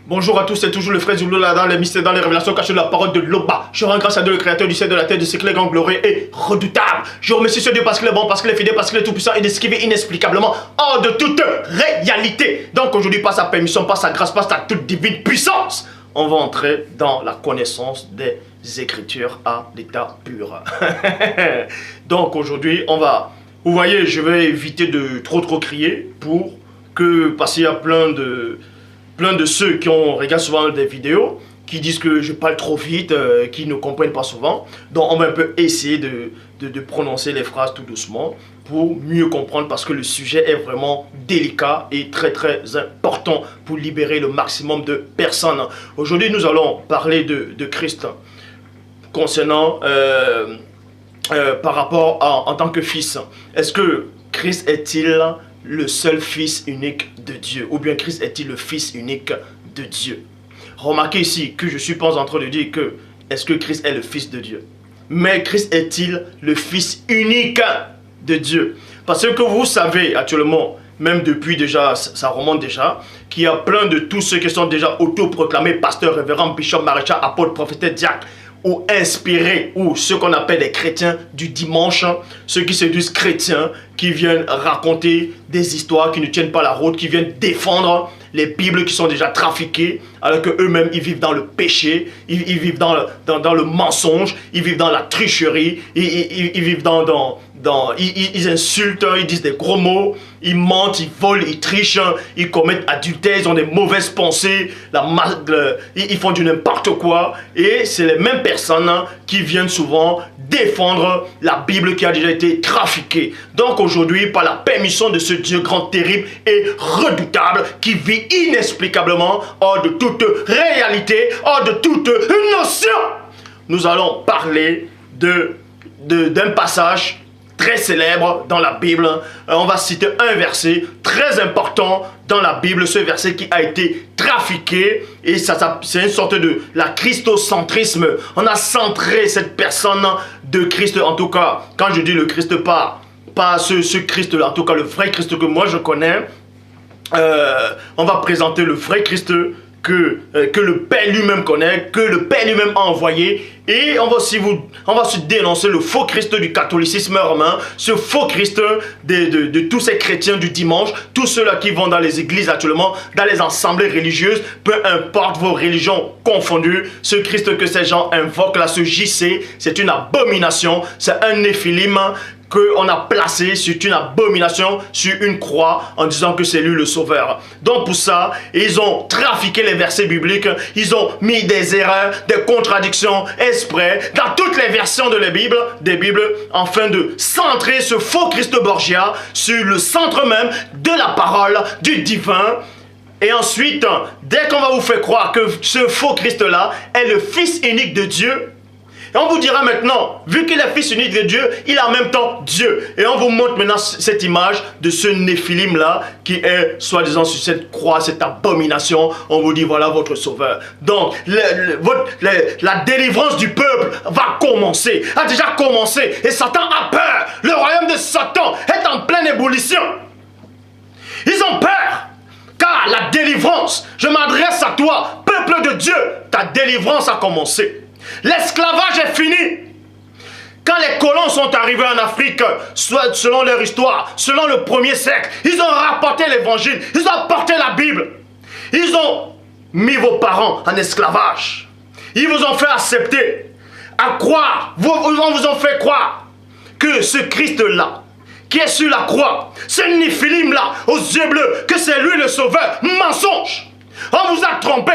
Bonjour à tous, c'est toujours le frère Zulu là dans les mystères, dans les révélations cachées de la parole de Loba. Je rends grâce à Dieu, le créateur du ciel, de la terre, de ce qu'il est grand, glorieux et redoutable. Je remercie ce Dieu parce qu'il est bon, parce qu'il est fidèle, parce qu'il est tout puissant et de ce qu'il vit inexplicablement hors de toute réalité. Donc aujourd'hui, par sa permission, par sa grâce, par sa toute divine puissance, on va entrer dans la connaissance des Écritures à l'état pur. Donc aujourd'hui, on va... Vous voyez, je vais éviter de trop crier parce qu'il y a plein de ceux qui regardent souvent des vidéos qui disent que je parle trop vite, qui ne comprennent pas souvent. Donc on va un peu essayer de prononcer les phrases tout doucement pour mieux comprendre, parce que le sujet est vraiment délicat et très important pour libérer le maximum de personnes. Aujourd'hui nous allons parler de Christ concernant par rapport en tant que fils. Est-ce que Christ est-il le seul fils unique de Dieu, ou bien Christ est-il le fils unique de Dieu? Remarquez ici que je ne suis pas en train de dire que est-ce que Christ est le fils de Dieu, mais Christ est-il le fils unique de Dieu? Parce que vous savez actuellement, même depuis déjà, ça remonte déjà, qu'il y a plein de tous ceux qui sont déjà autoproclamés pasteurs, révérends, bishops, maréchals, apôtres, prophètes, diacres, ou inspirés, ou ceux qu'on appelle des chrétiens du dimanche, ceux qui se disent chrétiens, qui viennent raconter des histoires qui ne tiennent pas la route, qui viennent défendre les Bibles qui sont déjà trafiquées, alors qu'eux-mêmes ils vivent dans le péché, ils vivent dans le mensonge, ils vivent dans la tricherie, ils vivent ils insultent, ils disent des gros mots, ils mentent, ils volent, ils trichent, ils commettent adultère, ils ont des mauvaises pensées, ils font du n'importe quoi. Et c'est les mêmes personnes qui viennent souvent défendre la Bible qui a déjà été trafiquée. Donc aujourd'hui, par la permission de ce Dieu grand, terrible et redoutable, qui vit inexplicablement hors de toute réalité, hors de toute notion, nous allons parler d'un passage très célèbre dans la Bible. On va citer un verset très important dans la Bible, ce verset qui a été trafiqué, et c'est une sorte de la christocentrisme. On a centré cette personne de Christ, en tout cas, quand je dis le Christ, pas ce Christ-là, en tout cas le vrai Christ que moi je connais. On va présenter le vrai Christ que le Père lui-même connaît, que le Père lui-même a envoyé. Et on va aussi dénoncer le faux Christ du catholicisme romain, ce faux Christ de tous ces chrétiens du dimanche, tous ceux-là qui vont dans les églises actuellement, dans les assemblées religieuses, peu importe vos religions confondues, ce Christ que ces gens invoquent là, ce JC, c'est une abomination, c'est un néphilim qu'on a placé, c'est une abomination sur une croix en disant que c'est lui le sauveur. Donc pour ça, ils ont trafiqué les versets bibliques, ils ont mis des erreurs, des contradictions exprès dans toutes les versions de des Bibles, afin de centrer ce faux Christ Borgia sur le centre même de la parole du divin. Et ensuite, dès qu'on va vous faire croire que ce faux Christ-là est le Fils unique de Dieu, et on vous dira maintenant, vu qu'il est fils unique de Dieu, il est en même temps Dieu. Et on vous montre maintenant cette image de ce néphilim là, qui est soi-disant sur cette croix, cette abomination. On vous dit, voilà votre sauveur. Donc, la délivrance du peuple va commencer, a déjà commencé. Et Satan a peur. Le royaume de Satan est en pleine ébullition. Ils ont peur. Car la délivrance, je m'adresse à toi, peuple de Dieu, ta délivrance a commencé. L'esclavage est fini. Quand les colons sont arrivés en Afrique, soit selon leur histoire, selon le 1er siècle, ils ont rapporté l'évangile, ils ont apporté la Bible. Ils ont mis vos parents en esclavage. Ils vous ont fait accepter, à croire, on vous a fait croire que ce Christ-là, qui est sur la croix, ce néphilim-là, aux yeux bleus, que c'est lui le sauveur. Mensonge. On vous a trompé.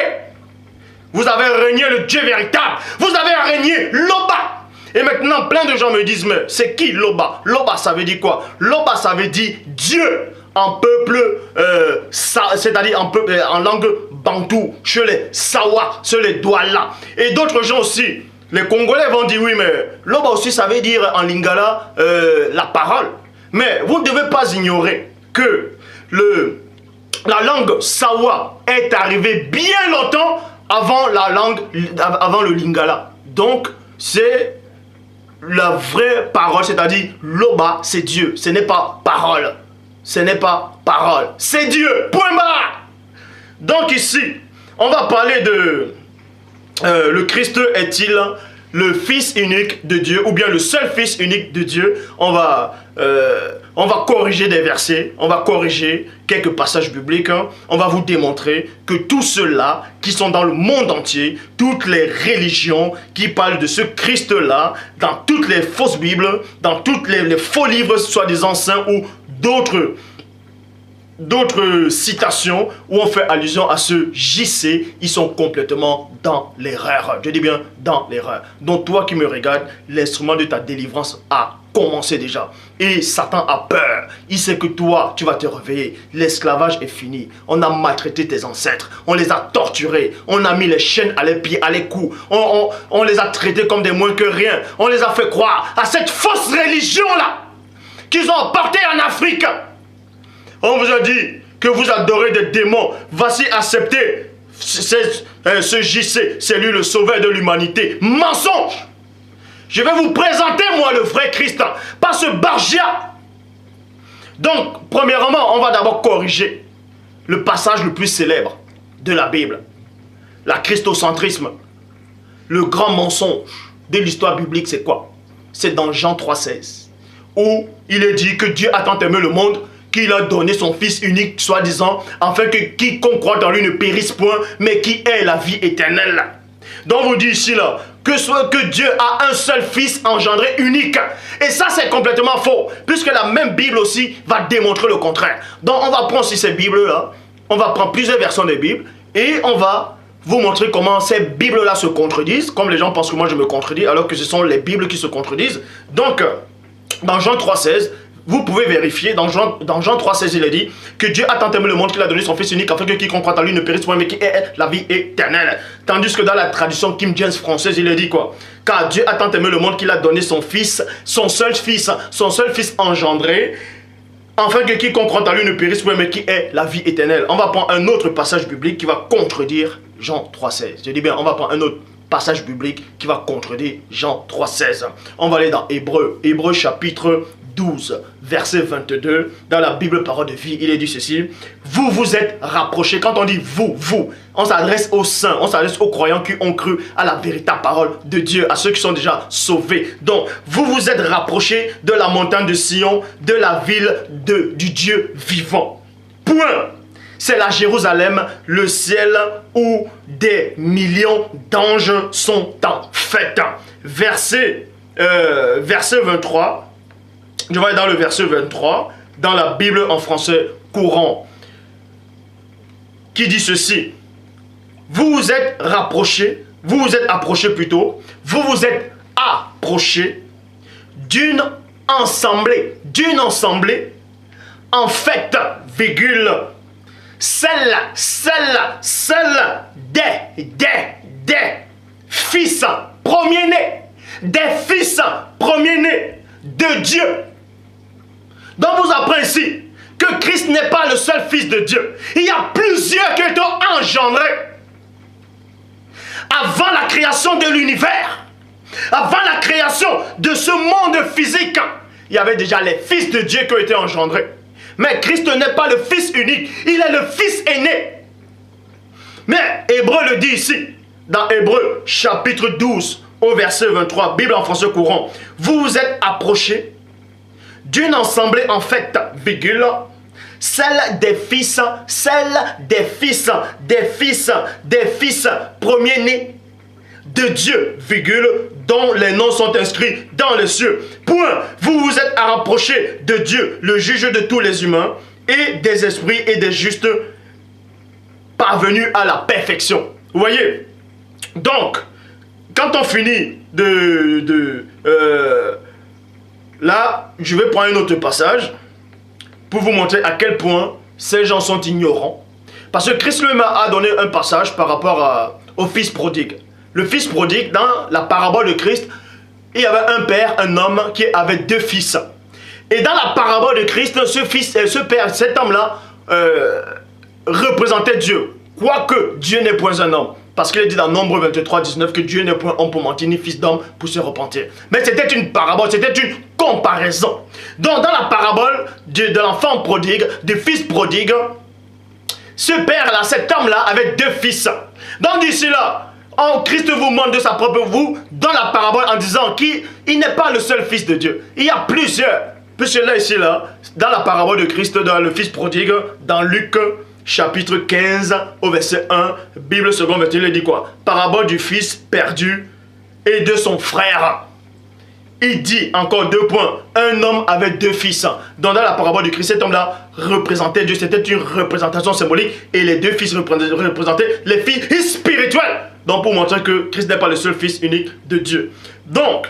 Vous avez régné le Dieu véritable. Vous avez régné Loba. Et maintenant, plein de gens me disent, mais c'est qui Loba? Loba, ça veut dire quoi? Loba, ça veut dire Dieu en peuple, c'est-à-dire en langue bantou, chez les Sawa, chez les Douala. Et d'autres gens aussi, les Congolais vont dire, oui, mais Loba aussi, ça veut dire en lingala la parole. Mais vous ne devez pas ignorer que la langue Sawa est arrivée bien longtemps avant le lingala. Donc, c'est la vraie parole, c'est-à-dire Loba, c'est Dieu. Ce n'est pas parole. Ce n'est pas parole. C'est Dieu. Point barre. Donc ici, On va parler de le Christ est-il le Fils unique de Dieu ou bien le seul Fils unique de Dieu. On va corriger des versets, on va corriger quelques passages bibliques. Hein. On va vous démontrer que tous ceux-là qui sont dans le monde entier, toutes les religions qui parlent de ce Christ-là, dans toutes les fausses Bibles, dans tous les faux livres soi-disant saints ou d'autres citations où on fait allusion à ce JC, ils sont complètement dans l'erreur. Je dis bien dans l'erreur. Donc toi qui me regardes, l'instrument de ta délivrance a commencé déjà. Et Satan a peur. Il sait que toi, tu vas te réveiller. L'esclavage est fini. On a maltraité tes ancêtres. On les a torturés. On a mis les chaînes à les pieds, à les coups. On les a traités comme des moins que rien. On les a fait croire à cette fausse religion-là qu'ils ont apportée en Afrique. On vous a dit que vous adorez des démons. Voici accepter ce JC. C'est lui le sauveur de l'humanité. Mensonge! Je vais vous présenter moi le vrai Christ. Pas ce Bargia. Donc, premièrement, on va d'abord corriger le passage le plus célèbre de la Bible. La christocentrisme. Le grand mensonge de l'histoire biblique, c'est quoi? C'est dans Jean 3,16. Où il est dit que Dieu a tant aimé le monde qu'il a donné son Fils unique, soi-disant, afin que quiconque croit en lui ne périsse point, mais qui ait la vie éternelle. Donc on vous dit ici, là, que Dieu a un seul Fils engendré unique. Et ça, c'est complètement faux, puisque la même Bible aussi va démontrer le contraire. Donc on va prendre aussi ces Bibles-là, on va prendre plusieurs versions des Bibles, et on va vous montrer comment ces Bibles-là se contredisent, comme les gens pensent que moi je me contredis, alors que ce sont les Bibles qui se contredisent. Donc, dans Jean 3,16, vous pouvez vérifier, dans Jean 3,16, il est dit que Dieu a tant aimé le monde qu'il a donné son Fils unique afin que quiconque croit en lui ne périsse point mais qui ait la vie éternelle. Tandis que dans la traduction King James française, il est dit quoi? Car Dieu a tant aimé le monde qu'il a donné son Fils, son seul Fils engendré, afin que quiconque croit en lui ne périsse point mais qui ait la vie éternelle. On va prendre un autre passage biblique qui va contredire Jean 3,16. Je dis bien, on va prendre un autre passage biblique qui va contredire Jean 3,16. On va aller dans Hébreu chapitre 12, verset 22, dans la Bible Parole de Vie, il est dit ceci: vous vous êtes rapprochés. Quand on dit vous, on s'adresse aux saints, on s'adresse aux croyants qui ont cru à la véritable parole de Dieu, à ceux qui sont déjà sauvés. Donc, vous vous êtes rapprochés de la montagne de Sion, de la ville du Dieu vivant. Point. C'est la Jérusalem, le ciel où des millions d'anges sont en fête. Verset 23. Je vais aller dans le verset 23, dans la Bible en français courant, qui dit ceci: vous vous êtes rapprochés, vous vous êtes approchés d'une assemblée, en fait, virgule, celle des fils premiers-nés, de Dieu. Donc vous apprenez ici que Christ n'est pas le seul Fils de Dieu. Il y a plusieurs qui ont engendrés. Avant la création de l'univers, avant la création de ce monde physique, il y avait déjà les fils de Dieu qui ont été engendrés. Mais Christ n'est pas le Fils unique, il est le Fils aîné. Mais Hébreu le dit ici, dans Hébreu chapitre 12, au verset 23, Bible en français courant: vous vous êtes approchés d'une assemblée en fait, virgule, celle des fils premiers-nés de Dieu, virgule, dont les noms sont inscrits dans les cieux. Point. Vous vous êtes rapprochés de Dieu, le juge de tous les humains, et des esprits et des justes parvenus à la perfection. Vous voyez? Donc, quand on finit là, je vais prendre un autre passage pour vous montrer à quel point ces gens sont ignorants. Parce que Christ lui-même a donné un passage par rapport au fils prodigue. Le fils prodigue, dans la parabole de Christ, il y avait un père, un homme qui avait deux fils. Et dans la parabole de Christ, cet homme-là représentait Dieu. Quoique Dieu n'est point un homme. Parce qu'il est dit dans Nombre 23, 19 que Dieu n'est point homme pour mentir, ni fils d'homme pour se repentir. Mais c'était une parabole, c'était une comparaison. Donc dans la parabole de l'enfant prodigue, du fils prodigue, ce père-là, cet homme-là, avait deux fils. Donc d'ici là, Christ vous montre de sa propre vous dans la parabole en disant qu'il n'est pas le seul fils de Dieu. Il y a plusieurs. Puisque là, ici, là, dans la parabole de Christ, dans le fils prodigue, dans Luc chapitre 15 au verset 1, Bible seconde verset, il dit quoi? Parabole du fils perdu et de son frère. Il dit encore 2 points. Un homme avait 2 fils. Donc dans la parabole de Christ, cet homme-là représentait Dieu. C'était une représentation symbolique. Et les 2 fils représentaient les fils spirituels. Donc pour montrer que Christ n'est pas le seul fils unique de Dieu. Donc,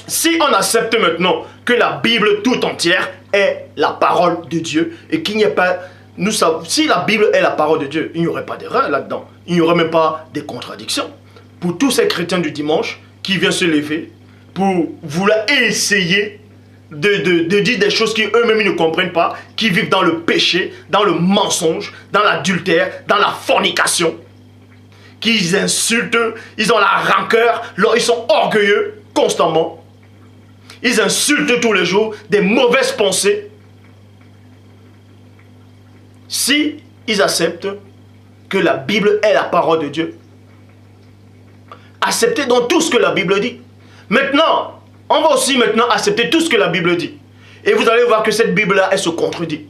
si on accepte maintenant que la Bible tout entière est la parole de Dieu et qu'il n'y a pas... Nous savons, si la Bible est la parole de Dieu, il n'y aurait pas d'erreur là-dedans. Il n'y aurait même pas de contradictions. Pour tous ces chrétiens du dimanche qui viennent se lever pour vouloir essayer de dire des choses qu'eux-mêmes ne comprennent pas, qui vivent dans le péché, dans le mensonge, dans l'adultère, dans la fornication, qu'ils insultent, ils ont la rancœur, ils sont orgueilleux constamment, ils insultent tous les jours, des mauvaises pensées. Si ils acceptent que la Bible est la parole de Dieu, acceptez donc tout ce que la Bible dit. Maintenant, on va aussi maintenant accepter tout ce que la Bible dit. Et vous allez voir que cette Bible-là, elle se contredit.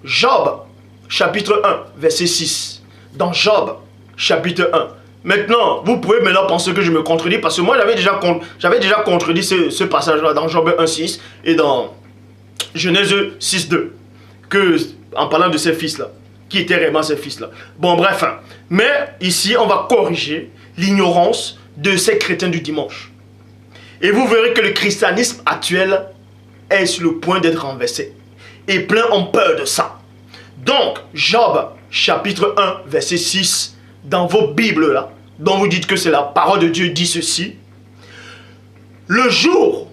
Job, chapitre 1, verset 6. Dans Job, chapitre 1. Maintenant, vous pouvez maintenant penser que je me contredis, parce que moi, j'avais déjà contredit ce passage-là dans Job 1, 6 et dans Genèse 6, 2. En parlant de ces fils-là, qui étaient réellement ces fils-là. Bon, bref. Mais ici, on va corriger l'ignorance de ces chrétiens du dimanche. Et vous verrez que le christianisme actuel est sur le point d'être renversé. Et plein ont peur de ça. Donc, Job, chapitre 1, verset 6, dans vos Bibles là, dont vous dites que c'est la parole de Dieu, dit ceci. Le jour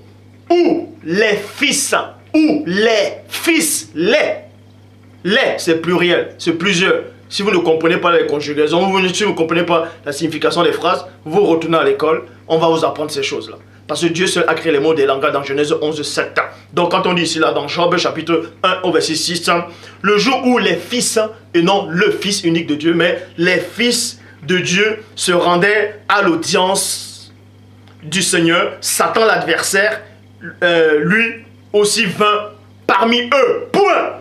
où les fils, c'est pluriel, c'est plusieurs. Si vous ne comprenez pas les conjugaisons, si vous ne comprenez pas la signification des phrases, vous retournez à l'école, on va vous apprendre ces choses-là. Parce que Dieu seul a créé les mots des langages dans Genèse 11, 7. Donc quand on dit ici là dans Job chapitre 1 au verset 6, le jour où les fils, et non le fils unique de Dieu, mais les fils de Dieu se rendaient à l'audience du Seigneur, Satan l'adversaire, lui aussi vint parmi eux. Point.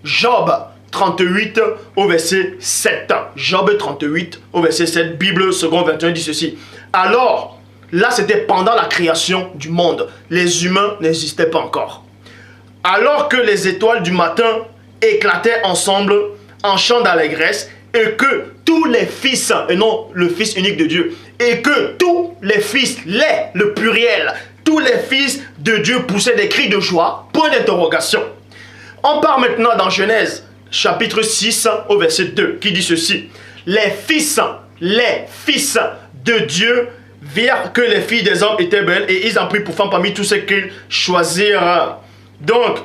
Job 38 au verset 7. Job 38 au verset 7, Bible seconde 21 dit ceci. Alors, là c'était pendant la création du monde. Les humains n'existaient pas encore. Alors que les étoiles du matin éclataient ensemble en chant d'allégresse et que tous les fils, et non le fils unique de Dieu, et que tous les fils, le pluriel, tous les fils de Dieu poussaient des cris de joie, point d'interrogation. On part maintenant dans Genèse chapitre 6 au verset 2 qui dit ceci. Les fils de Dieu virent que les filles des hommes étaient belles et ils en prirent pour femmes parmi tous ceux qu'ils choisirent. Donc,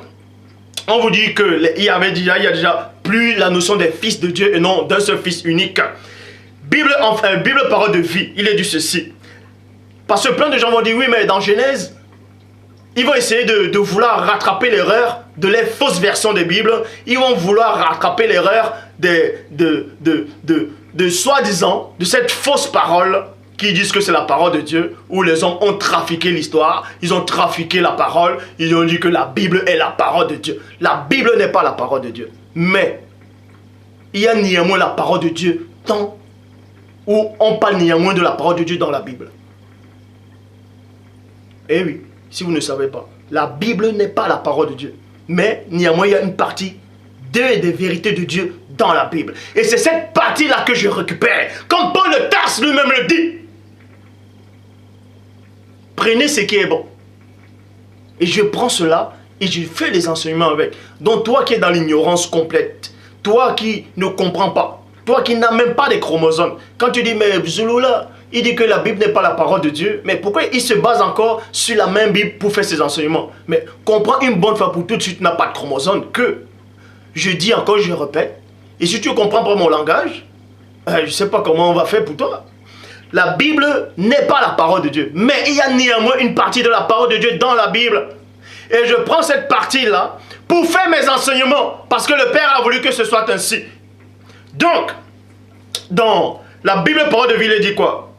on vous dit qu'il y a déjà plus la notion des fils de Dieu et non d'un seul fils unique. Bible parole de vie, il est dit ceci. Parce que plein de gens vont dire oui mais dans Genèse, ils vont essayer de vouloir rattraper l'erreur de les fausses versions des Bibles. Ils vont vouloir rattraper l'erreur de soi-disant, de cette fausse parole qui disent que c'est la parole de Dieu, où les hommes ont trafiqué l'histoire, ils ont trafiqué la parole, ils ont dit que la Bible est la parole de Dieu. La Bible n'est pas la parole de Dieu. Mais, il y a néanmoins la parole de Dieu, tant où on parle néanmoins de la parole de Dieu dans la Bible. Eh oui. Si vous ne savez pas, la Bible n'est pas la parole de Dieu. Mais néanmoins, il y a une partie des vérités de Dieu dans la Bible. Et c'est cette partie-là que je récupère. Comme Paul de Tarse lui-même le dit. Prenez ce qui est bon. Et je prends cela et je fais les enseignements avec. Donc toi qui es dans l'ignorance complète, toi qui ne comprends pas, toi qui n'as même pas de chromosomes, quand tu dis mais Zouloula, il dit que la Bible n'est pas la parole de Dieu. Mais pourquoi il se base encore sur la même Bible pour faire ses enseignements? Mais comprends une bonne fois pour toutes, tu n'as pas de chromosomes que je dis encore, je répète. Et si tu comprends pas mon langage, je ne sais pas comment on va faire pour toi. La Bible n'est pas la parole de Dieu. Mais il y a néanmoins une partie de la parole de Dieu dans la Bible. Et je prends cette partie-là pour faire mes enseignements, parce que le Père a voulu que ce soit ainsi. Donc, dans la Bible, parole de vie, il dit quoi?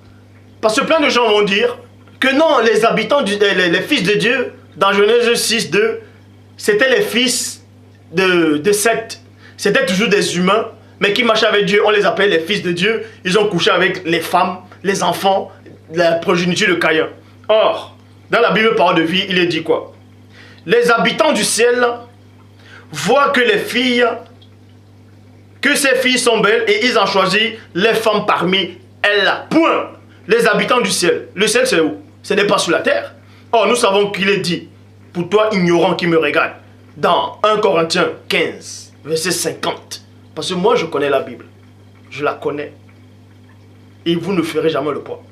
Parce que plein de gens vont dire que non, les habitants, les fils de Dieu, dans Genèse 6, 2, c'était les fils de Seth. C'était toujours des humains, mais qui marchaient avec Dieu. On les appelait les fils de Dieu. Ils ont couché avec les femmes, les enfants, la progéniture de Caïn. Or, dans la Bible, parole de vie, il est dit quoi? Les habitants du ciel voient que ces filles sont belles et ils ont choisi les femmes parmi elles. Point. Les habitants du ciel. Le ciel, c'est où? Ce n'est pas sur la terre. Or, nous savons qu'il est dit, pour toi ignorant qui me regarde, dans 1 Corinthiens 15, verset 50. Parce que moi, je connais la Bible. Je la connais. Et vous ne ferez jamais le poids.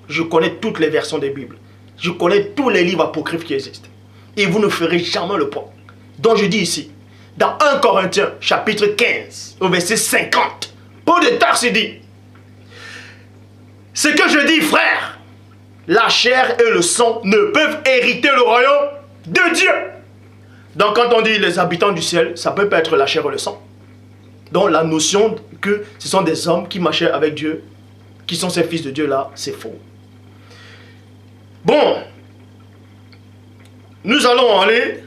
Je connais toutes les versions des Bibles. Je connais tous les livres apocryphes qui existent. Et vous ne ferez jamais le poids. Donc je dis ici, dans 1 Corinthiens, chapitre 15, au verset 50, Paul de Tarse dit, ce que je dis, frère, la chair et le sang ne peuvent hériter le royaume de Dieu. Donc quand on dit les habitants du ciel, ça peut pas être la chair et le sang. Donc la notion que ce sont des hommes qui marchaient avec Dieu, qui sont ces fils de Dieu là, c'est faux. Bon, nous allons aller,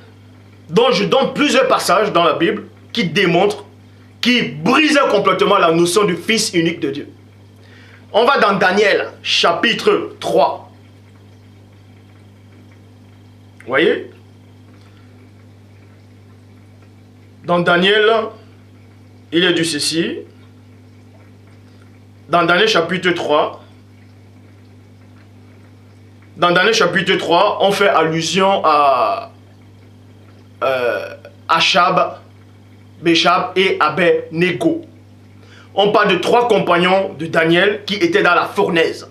donc je donne plusieurs passages dans la Bible qui démontrent, qui brisent complètement la notion du Fils unique de Dieu. On va dans Daniel, chapitre 3. Vous voyez? Dans Daniel, il est dit ceci. Dans Daniel chapitre 3, on fait allusion à Achab, Béchab et Abed-Nego. On parle de 3 compagnons de Daniel qui étaient dans la fournaise.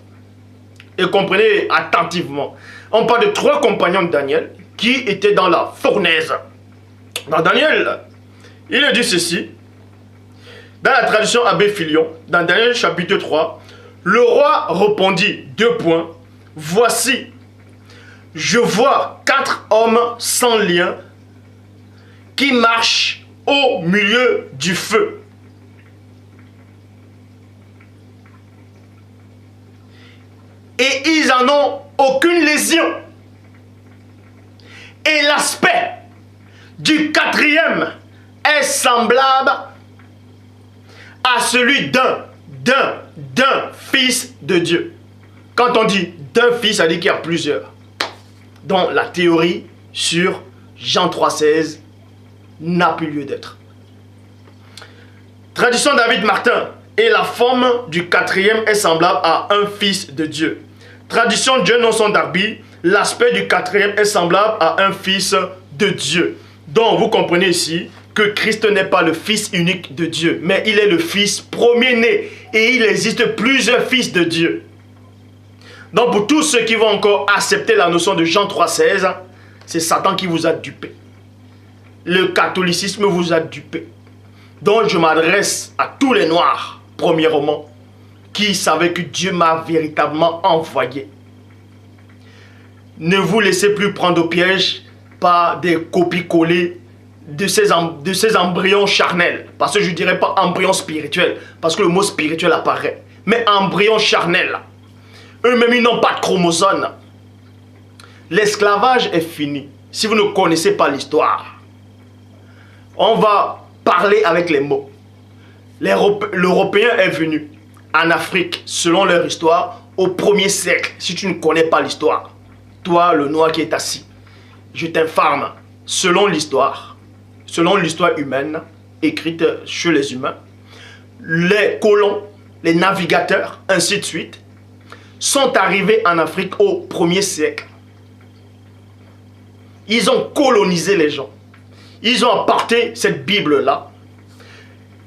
Et comprenez attentivement. On parle de 3 compagnons de Daniel qui étaient dans la fournaise. Dans Daniel, il est dit ceci. Dans la tradition Abbé Filion, dans Daniel chapitre 3, le roi répondit, 2 points. Voici, je vois 4 hommes sans lien qui marchent au milieu du feu. Et ils n'en ont aucune lésion. Et l'aspect du 4e est semblable à celui d'un fils de Dieu. Quand on dit d'un fils, ça dit qu'il y a plusieurs. Donc la théorie sur Jean 3,16 n'a plus lieu d'être. Tradition David Martin. Et la forme du 4e est semblable à un fils de Dieu. Tradition John Nonson Darby. L'aspect du 4e est semblable à un fils de Dieu. Donc vous comprenez ici que Christ n'est pas le fils unique de Dieu, mais il est le fils premier-né. Et il existe plusieurs fils de Dieu. Donc pour tous ceux qui vont encore accepter la notion de Jean 3,16, c'est Satan qui vous a dupé. Le catholicisme vous a dupé. Donc je m'adresse à tous les noirs, premièrement, qui savaient que Dieu m'a véritablement envoyé. Ne vous laissez plus prendre au piège par des copies-collées de ces embryons charnels. Parce que je ne dirais pas embryon spirituel, parce que le mot spirituel apparaît. Mais embryon charnel. Eux-mêmes, ils n'ont pas de chromosomes. L'esclavage est fini. Si vous ne connaissez pas l'histoire, on va parler avec les mots. L'Européen est venu en Afrique, selon leur histoire, au 1er siècle. Si tu ne connais pas l'histoire, toi, le noir qui est assis, je t'informe, selon l'histoire humaine, écrite chez les humains, les colons, les navigateurs, ainsi de suite, sont arrivés en Afrique au 1er siècle. Ils ont colonisé les gens. Ils ont apporté cette Bible-là.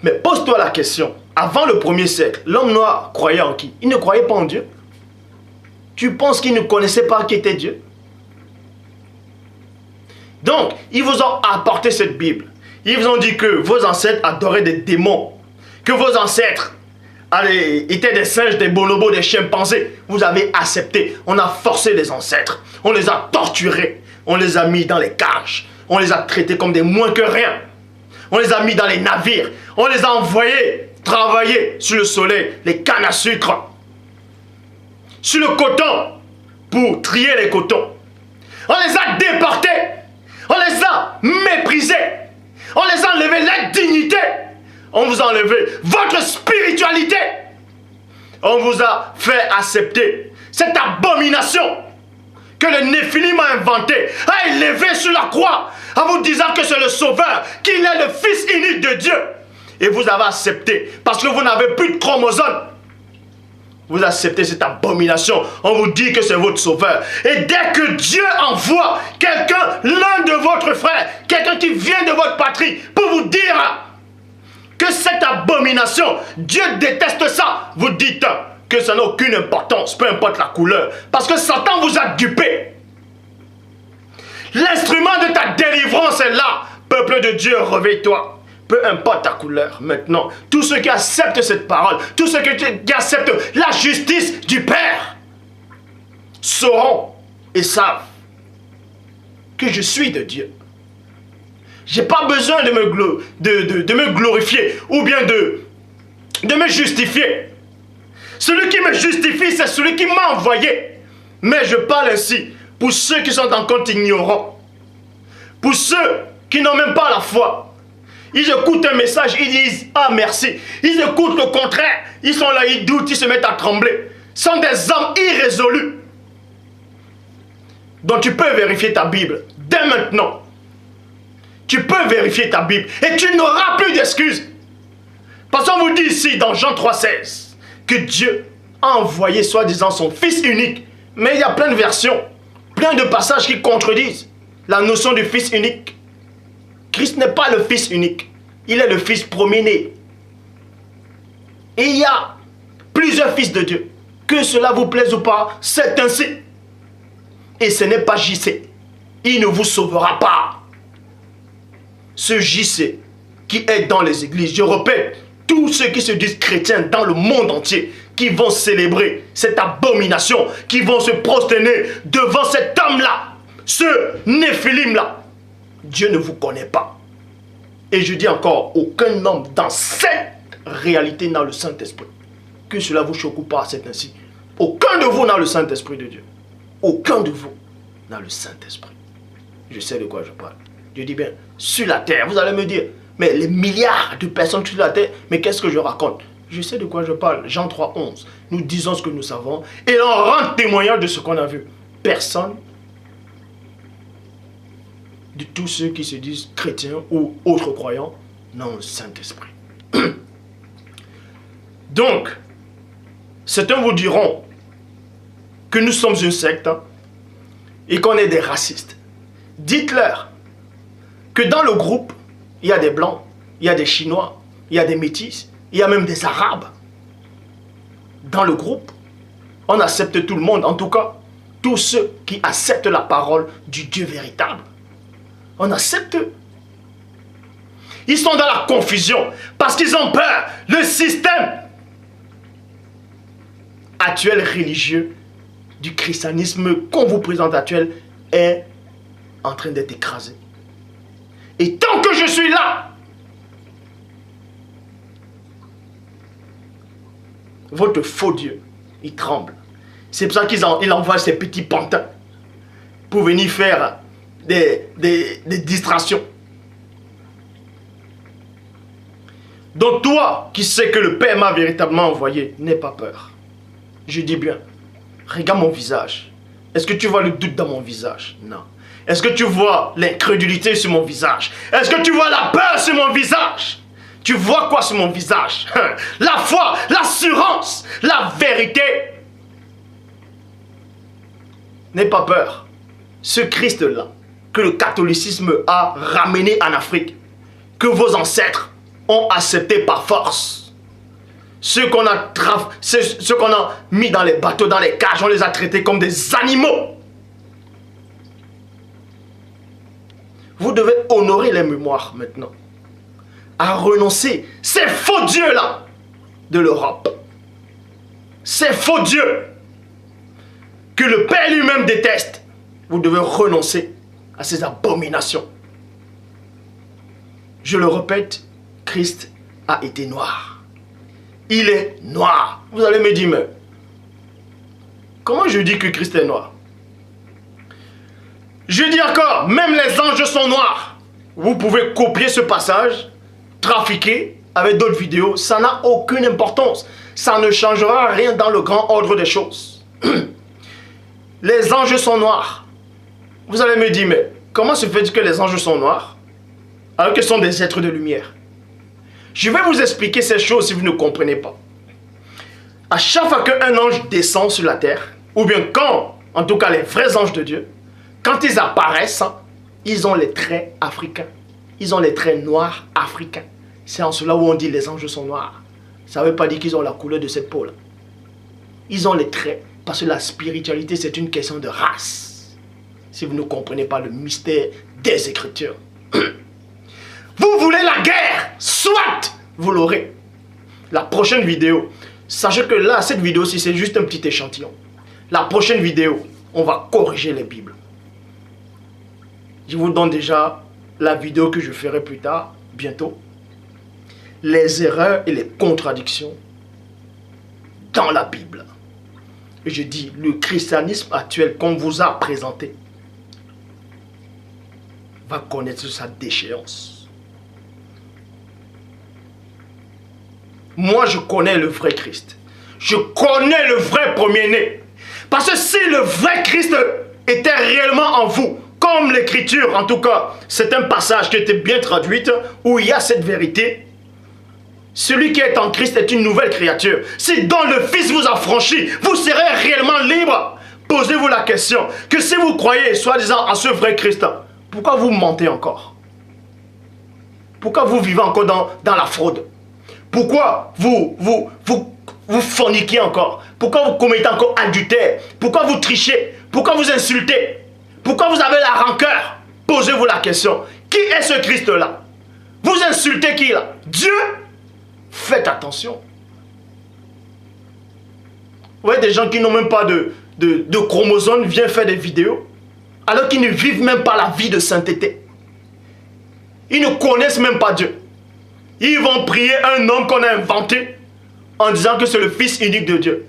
Mais pose-toi la question. Avant le 1er siècle, l'homme noir croyait en qui? Il ne croyait pas en Dieu. Tu penses qu'il ne connaissait pas qui était Dieu? Donc, ils vous ont apporté cette Bible. Ils vous ont dit que vos ancêtres adoraient des démons. Que vos ancêtres étaient des singes, des bonobos, des chimpanzés. Vous avez accepté. On a forcé les ancêtres. On les a torturés. On les a mis dans les cages. On les a traités comme des moins que rien. On les a mis dans les navires. On les a envoyés travailler sur le soleil, les cannes à sucre, sur le coton, pour trier les cotons. On les a déportés. On les a méprisés. On les a enlevé la dignité. On vous a enlevé votre spiritualité. On vous a fait accepter cette abomination que le Néphilim a inventée, a élevé sur la croix, en vous disant que c'est le Sauveur, qu'il est le Fils unique de Dieu. Et vous avez accepté, parce que vous n'avez plus de chromosomes. Vous acceptez cette abomination. On vous dit que c'est votre Sauveur. Et dès que Dieu envoie quelqu'un, l'un de votre frère, quelqu'un qui vient de votre patrie, pour vous dire que cette abomination, Dieu déteste ça, vous dites que ça n'a aucune importance, peu importe la couleur. Parce que Satan vous a dupé. L'instrument de ta délivrance est là. Peuple de Dieu, réveille-toi. Peu importe ta couleur, maintenant, tous ceux qui acceptent cette parole, tous ceux qui acceptent la justice du Père, sauront et savent que je suis de Dieu. Je n'ai pas besoin de me glorifier ou bien de me justifier. Celui qui me justifie, c'est celui qui m'a envoyé. Mais je parle ainsi pour ceux qui sont encore ignorants, pour ceux qui n'ont même pas la foi. Ils écoutent un message, ils disent « Ah, merci ». Ils écoutent le contraire. Ils sont là, ils doutent, ils se mettent à trembler. Ce sont des hommes irrésolus. Donc tu peux vérifier ta Bible dès maintenant. Tu peux vérifier ta Bible et tu n'auras plus d'excuses. Parce qu'on vous dit ici dans Jean 3,16 que Dieu a envoyé soi-disant son Fils unique. Mais il y a plein de versions, plein de passages qui contredisent la notion du Fils unique. Christ n'est pas le Fils unique. Il est le Fils premier-né. Et il y a plusieurs fils de Dieu. Que cela vous plaise ou pas, c'est ainsi. Et ce n'est pas JC. Il ne vous sauvera pas. Ce JC qui est dans les églises, je répète, tous ceux qui se disent chrétiens dans le monde entier, qui vont célébrer cette abomination, qui vont se prosterner devant cet homme-là, ce Néphilim-là, Dieu ne vous connaît pas. Et je dis encore, aucun homme dans cette réalité n'a le Saint-Esprit. Que cela vous choque ou pas, c'est ainsi. Aucun de vous n'a le Saint-Esprit de Dieu. Aucun de vous n'a le Saint-Esprit. Je sais de quoi je parle. Je dis bien, sur la terre, vous allez me dire, mais les milliards de personnes sur la terre, mais qu'est-ce que je raconte? Je sais de quoi je parle. Jean 3,11. Nous disons ce que nous savons et on rend témoignage de ce qu'on a vu. Personne de tous ceux qui se disent chrétiens ou autres croyants n'ont le Saint-Esprit. Donc, certains vous diront que nous sommes une secte et qu'on est des racistes. Dites-leur que dans le groupe, il y a des blancs, il y a des chinois, il y a des métis, il y a même des arabes. Dans le groupe, on accepte tout le monde, en tout cas, tous ceux qui acceptent la parole du Dieu véritable. On accepte. Ils sont dans la confusion parce qu'ils ont peur. Le système actuel religieux du christianisme qu'on vous présente actuel est en train d'être écrasé. Et tant que je suis là, votre faux Dieu, il tremble. C'est pour ça qu'il envoie ces petits pantins pour venir faire des distractions. Donc toi qui sais que le Père m'a véritablement envoyé, n'aie pas peur. Je dis bien, regarde mon visage. Est-ce que tu vois le doute dans mon visage? Non. Est-ce que tu vois l'incrédulité sur mon visage? Est-ce que tu vois la peur sur mon visage? Tu vois quoi sur mon visage? La foi, l'assurance, la vérité. N'aie pas peur. Ce Christ-là, que le catholicisme a ramené en Afrique, que vos ancêtres ont accepté par force. Ceux qu'on a mis dans les bateaux, dans les cages, on les a traités comme des animaux. Vous devez honorer les mémoires maintenant. À renoncer ces faux dieux-là de l'Europe. Ces faux dieux que le Père lui-même déteste. Vous devez renoncer à ces abominations Je le répète, Christ a été noir. Il est noir. Vous allez me dire, mais comment je dis que Christ est noir? Je dis encore, même les anges sont noirs. Vous pouvez copier ce passage, trafiquer avec d'autres vidéos. Ça n'a aucune importance. Ça ne changera rien dans le grand ordre des choses. Les anges sont noirs. Vous allez me dire, mais comment se fait-il que les anges sont noirs alors qu'ils sont des êtres de lumière? Je vais vous expliquer ces choses si vous ne comprenez pas. À chaque fois qu'un ange descend sur la terre, ou bien quand, en tout cas les vrais anges de Dieu, quand ils apparaissent, ils ont les traits africains. Ils ont les traits noirs africains. C'est en cela où on dit les anges sont noirs. Ça ne veut pas dire qu'ils ont la couleur de cette peau-là. Ils ont les traits parce que la spiritualité, c'est une question de race. Si vous ne comprenez pas le mystère des Écritures. Vous voulez la guerre, soit vous l'aurez. La prochaine vidéo, sachez que là, cette vidéo-ci, c'est juste un petit échantillon. La prochaine vidéo, on va corriger les Bibles. Je vous donne déjà la vidéo que je ferai plus tard, bientôt. Les erreurs et les contradictions dans la Bible. Et je dis, le christianisme actuel qu'on vous a présenté va connaître sa déchéance. Moi, je connais le vrai Christ. Je connais le vrai premier-né. Parce que si le vrai Christ était réellement en vous, comme l'Écriture, en tout cas, c'est un passage qui était bien traduit, où il y a cette vérité. Celui qui est en Christ est une nouvelle créature. Si dans le Fils vous a franchi, vous serez réellement libre. Posez-vous la question, que si vous croyez, soi-disant, en ce vrai Christ, pourquoi vous mentez encore? Pourquoi vous vivez encore dans la fraude? Pourquoi vous forniquez encore? Pourquoi vous commettez encore adultère? Pourquoi vous trichez? Pourquoi vous insultez? Pourquoi vous avez la rancœur? Posez-vous la question. Qui est ce Christ-là? Vous insultez qui là? Dieu? Faites attention. Vous voyez des gens qui n'ont même pas de chromosomes viennent faire des vidéos alors qu'ils ne vivent même pas la vie de sainteté. Ils ne connaissent même pas Dieu. Ils vont prier un homme qu'on a inventé en disant que c'est le Fils unique de Dieu.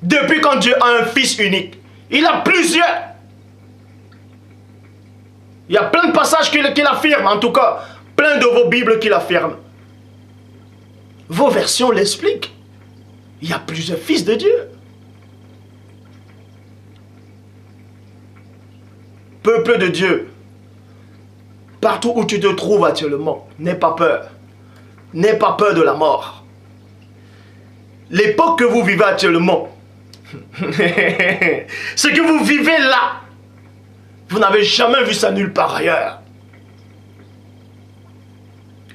Depuis quand Dieu a un Fils unique, il a plusieurs. Il y a plein de passages qu'il affirme, en tout cas, plein de vos Bibles qui l'affirment. Vos versions l'expliquent. Il y a plusieurs fils de Dieu. Peuple de Dieu, partout où tu te trouves actuellement, n'aie pas peur. N'aie pas peur de la mort. L'époque que vous vivez actuellement, ce que vous vivez là, vous n'avez jamais vu ça nulle part ailleurs.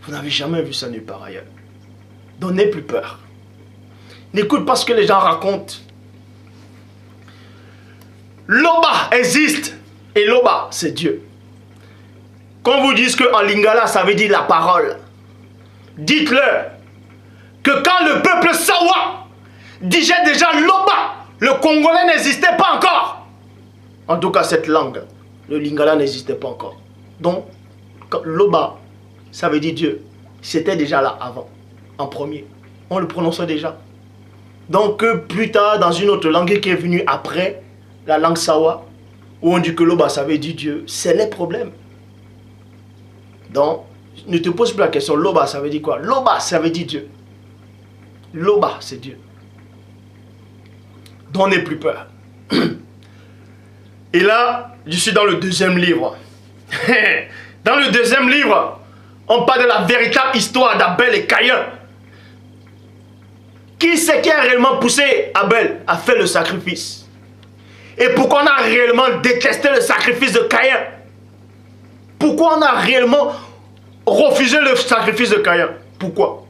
Vous n'avez jamais vu ça nulle part ailleurs. Donc n'aie plus peur. N'écoute pas ce que les gens racontent. Loba existe. Et Loba, c'est Dieu. Quand vous dites qu'en lingala, ça veut dire la parole, dites-leur que quand le peuple Sawa disait déjà Loba, le Congolais n'existait pas encore. En tout cas, cette langue, le lingala n'existait pas encore. Donc, Loba, ça veut dire Dieu. C'était déjà là avant, en premier. On le prononçait déjà. Donc, plus tard, dans une autre langue qui est venue après, la langue Sawa, où on dit que Loba, ça veut dire Dieu, c'est les problèmes. Donc, ne te pose plus la question, Loba, ça veut dire quoi? Loba, ça veut dire Dieu. Loba, c'est Dieu. Donc, n'aie plus peur. Et là, je suis dans le deuxième livre. Dans le deuxième livre, on parle de la véritable histoire d'Abel et Caïn. Qui c'est qui a réellement poussé Abel à faire le sacrifice? Et pourquoi on a réellement détesté le sacrifice de Caïn? Pourquoi on a réellement refusé le sacrifice de Caïn? Pourquoi?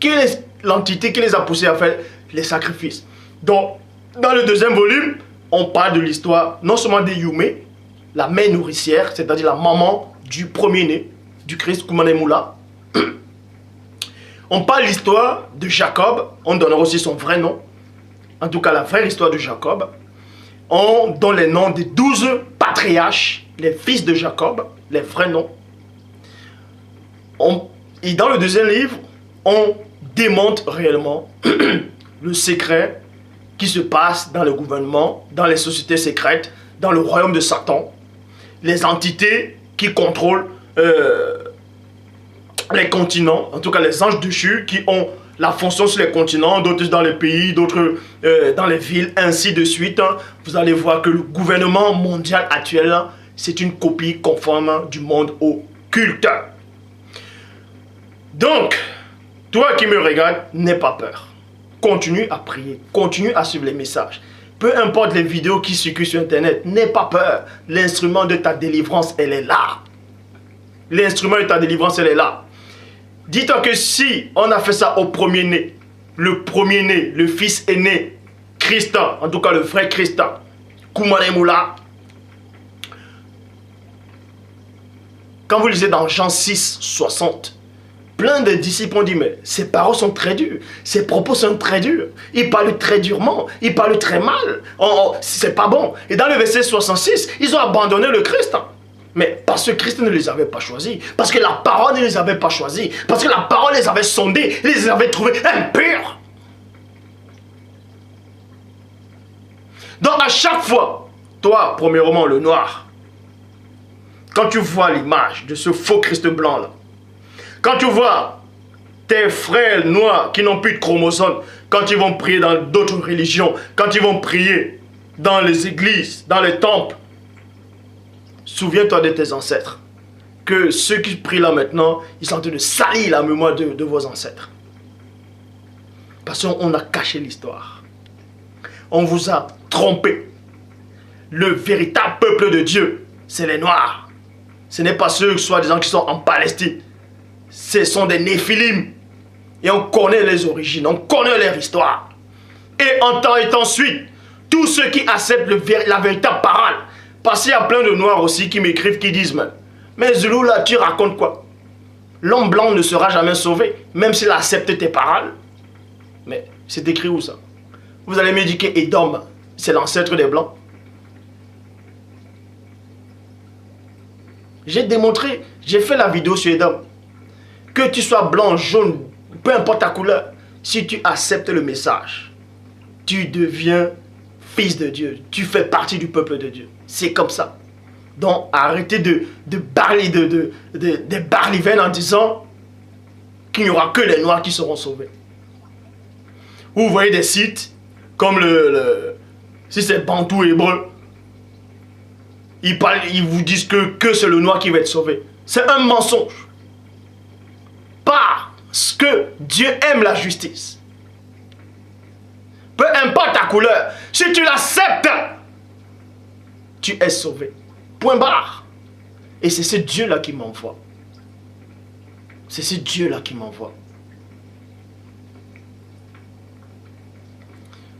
Quelle est l'entité qui les a poussés à faire les sacrifices? Donc, dans le deuxième volume, on parle de l'histoire non seulement de Yumé, la mère nourricière, c'est-à-dire la maman du premier-né, du Christ Koumane Moula. On parle de l'histoire de Jacob, on donnera aussi son vrai nom, en tout cas la vraie histoire de Jacob. On donne les noms des 12 patriarches les fils de Jacob, les vrais noms. Et dans le deuxième livre, on démontre réellement le secret qui se passe dans le gouvernement, dans les sociétés secrètes, dans le royaume de Satan, les entités qui contrôlent les continents, en tout cas les anges déchus qui ont la fonction sur les continents, d'autres dans les pays, d'autres dans les villes, ainsi de suite. Vous allez voir que le gouvernement mondial actuel, c'est une copie conforme du monde occulte. Donc, toi qui me regardes, n'aie pas peur. Continue à prier, continue à suivre les messages. Peu importe les vidéos qui circulent sur Internet, n'aie pas peur. L'instrument de ta délivrance, elle est là. L'instrument de ta délivrance, elle est là. Dis-toi que si on a fait ça au premier-né, le fils aîné, Christ, en tout cas le vrai Christ, Koumane Moula, quand vous lisez dans Jean 6, 60, plein de disciples ont dit, mais ses paroles sont très dures, ses propos sont très durs, il parle très durement, il parle très mal, c'est pas bon. Et dans le verset 66, ils ont abandonné le Christ. Mais parce que Christ ne les avait pas choisis, parce que la parole ne les avait pas choisis, parce que la parole les avait sondés, les avait trouvés impurs. Donc à chaque fois, toi, premièrement, le noir, quand tu vois l'image de ce faux Christ blanc là, quand tu vois tes frères noirs qui n'ont plus de chromosomes, quand ils vont prier dans d'autres religions, quand ils vont prier dans les églises, dans les temples, souviens-toi de tes ancêtres. Que ceux qui prient là maintenant, ils sont en train de salir la mémoire de vos ancêtres. Parce qu'on a caché l'histoire. On vous a trompé. Le véritable peuple de Dieu, c'est les Noirs. Ce n'est pas ceux, soi-disant, qui sont en Palestine. Ce sont des Néphilim. Et on connaît les origines, on connaît leur histoire. Et en temps et ensuite, tous ceux qui acceptent la véritable parole. Parce qu'il y a plein de Noirs aussi qui m'écrivent, qui disent, mais Zulu là, tu racontes quoi? L'homme blanc ne sera jamais sauvé, même s'il accepte tes paroles. Mais c'est écrit où ça? Vous allez me dire que Edom, c'est l'ancêtre des Blancs. J'ai démontré, j'ai fait la vidéo sur Edom. Que tu sois blanc, jaune, peu importe ta couleur, si tu acceptes le message, tu deviens fils de Dieu. Tu fais partie du peuple de Dieu. C'est comme ça. Donc arrêtez de barliven en disant qu'il n'y aura que les Noirs qui seront sauvés. Vous voyez des sites comme si c'est Bantou hébreu, ils vous disent que c'est le Noir qui va être sauvé. C'est un mensonge. Parce que Dieu aime la justice. Peu importe ta couleur, si tu l'acceptes, tu es sauvé. Point barre. Et c'est ce Dieu-là qui m'envoie. C'est ce Dieu-là qui m'envoie.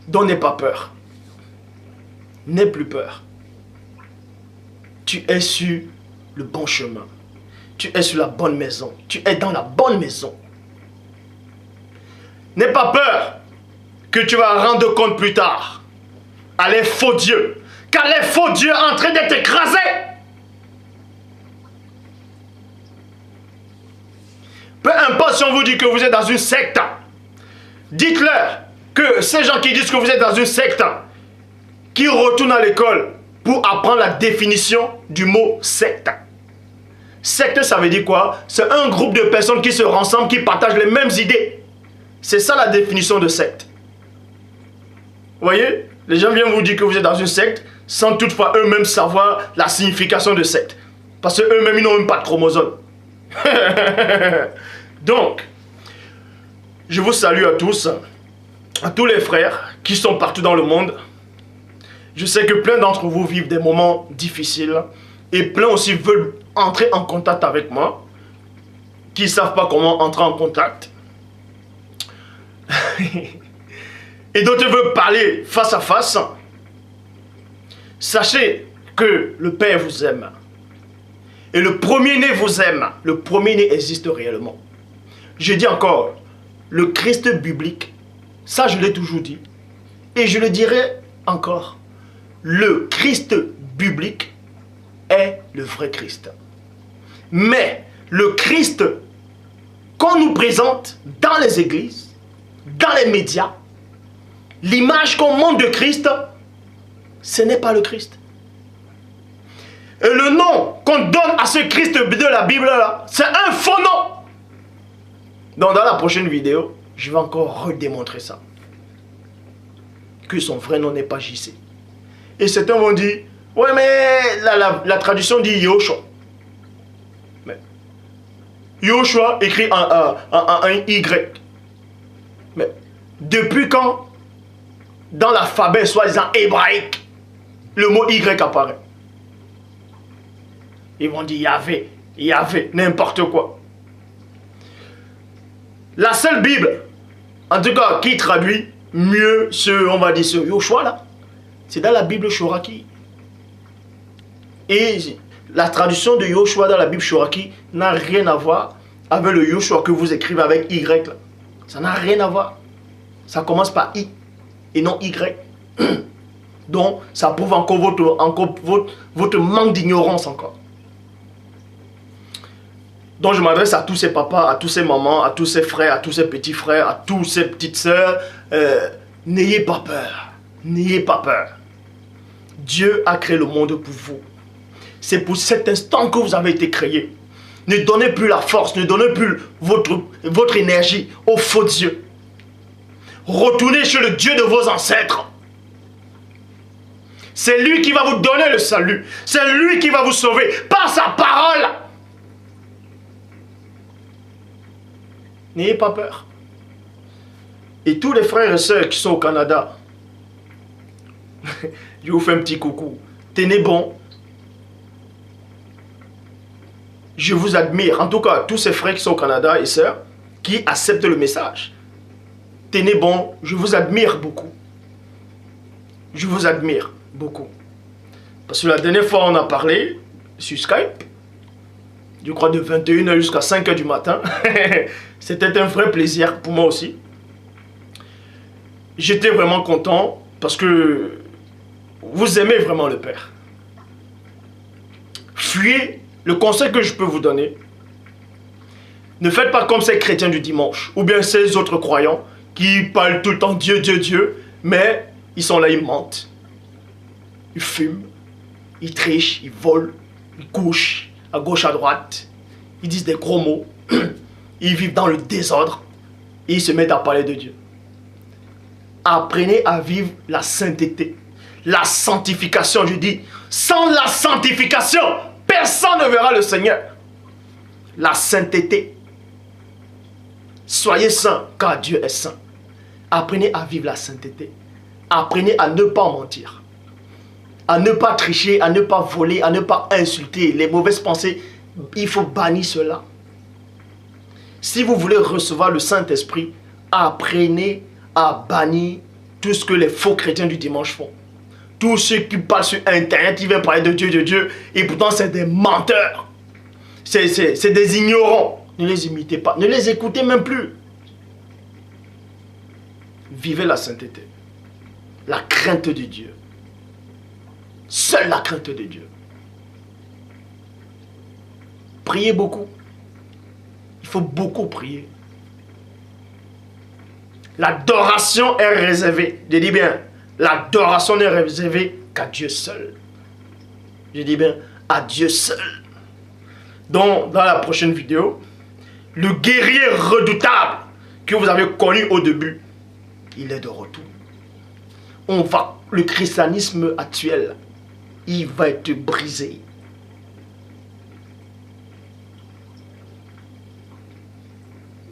Donc n'aie pas peur. N'aie plus peur. Tu es sur le bon chemin. Tu es sur la bonne maison. Tu es dans la bonne maison. N'aie pas peur que tu vas rendre compte plus tard à les faux dieux. Car les faux dieux sont en train d'être écrasés. Peu importe si on vous dit que vous êtes dans une secte, dites-leur que ces gens qui disent que vous êtes dans une secte, qui retournent à l'école pour apprendre la définition du mot secte. Secte, ça veut dire quoi? C'est un groupe de personnes qui se rassemblent, qui partagent les mêmes idées. C'est ça la définition de secte. Vous voyez? Les gens viennent vous dire que vous êtes dans une secte sans toutefois eux-mêmes savoir la signification de secte. Parce qu'eux-mêmes, ils n'ont même pas de chromosomes. Donc, je vous salue à tous les frères qui sont partout dans le monde. Je sais que plein d'entre vous vivent des moments difficiles et plein aussi veulent entrer en contact avec moi, qui ne savent pas comment entrer en contact. Et d'autres veulent parler face à face. Sachez que le Père vous aime. Et le premier-né vous aime. Le premier-né existe réellement. Je dis encore, le Christ biblique, ça je l'ai toujours dit, et je le dirai encore, le Christ biblique est le vrai Christ. Mais le Christ qu'on nous présente dans les églises, dans les médias, l'image qu'on montre de Christ, ce n'est pas le Christ. Et le nom qu'on donne à ce Christ de la Bible là, c'est un faux nom. Donc dans la prochaine vidéo, je vais encore redémontrer ça. Que son vrai nom n'est pas JC. Et certains vont dire, ouais mais la traduction dit Yoshua. Mais Yoshua écrit un Y. Mais depuis quand, dans l'alphabet soi-disant hébraïque, le mot Y apparaît? Ils vont dire Yahvé, n'importe quoi. La seule Bible, en tout cas, qui traduit mieux on va dire ce Yoshua là, c'est dans la Bible Shoraki. Et la traduction de Yoshua dans la Bible Shoraki n'a rien à voir avec le Yoshua que vous écrivez avec Y là. Ça n'a rien à voir. Ça commence par I et non Y. Donc, ça prouve encore votre manque d'ignorance encore. Donc, je m'adresse à tous ces papas, à tous ces mamans, à tous ces frères, à tous ces petits frères, à toutes ces petites sœurs. N'ayez pas peur. N'ayez pas peur. Dieu a créé le monde pour vous. C'est pour cet instant que vous avez été créé. Ne donnez plus la force, ne donnez plus votre énergie au faux Dieu. Retournez chez le Dieu de vos ancêtres. C'est lui qui va vous donner le salut. C'est lui qui va vous sauver par sa parole. N'ayez pas peur. Et tous les frères et sœurs qui sont au Canada, je vous fais un petit coucou. Tenez bon. Je vous admire. En tout cas, tous ces frères qui sont au Canada et sœurs qui acceptent le message. Tenez bon. Je vous admire beaucoup. Je vous admire beaucoup. Parce que la dernière fois, on a parlé sur Skype. Je crois de 21h jusqu'à 5h du matin. C'était un vrai plaisir pour moi aussi. J'étais vraiment content parce que vous aimez vraiment le Père. Fuyez. Le conseil que je peux vous donner, ne faites pas comme ces chrétiens du dimanche ou bien ces autres croyants qui parlent tout le temps Dieu, Dieu, Dieu, mais ils sont là, ils mentent, ils fument, ils trichent, ils volent, ils couchent à gauche, à droite, ils disent des gros mots, ils vivent dans le désordre et ils se mettent à parler de Dieu. Apprenez à vivre la sainteté, la sanctification, je dis, sans la sanctification, personne ne verra le Seigneur. La sainteté. Soyez saints, car Dieu est saint. Apprenez à vivre la sainteté. Apprenez à ne pas mentir. À ne pas tricher, à ne pas voler, à ne pas insulter. Les mauvaises pensées, il faut bannir cela. Si vous voulez recevoir le Saint-Esprit, apprenez à bannir tout ce que les faux chrétiens du dimanche font. Tous ceux qui parlent sur Internet, ils viennent parler de Dieu, et pourtant c'est des menteurs. C'est des ignorants. Ne les imitez pas, ne les écoutez même plus. Vivez la sainteté. La crainte de Dieu. Seule la crainte de Dieu. Priez beaucoup. Il faut beaucoup prier. L'adoration est réservée. Je dis bien, l'adoration n'est réservée qu'à Dieu seul. Je dis bien, à Dieu seul. Donc, dans la prochaine vidéo, le guerrier redoutable que vous avez connu au début, il est de retour. Le christianisme actuel, il va être brisé.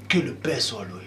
Que le Père soit loué.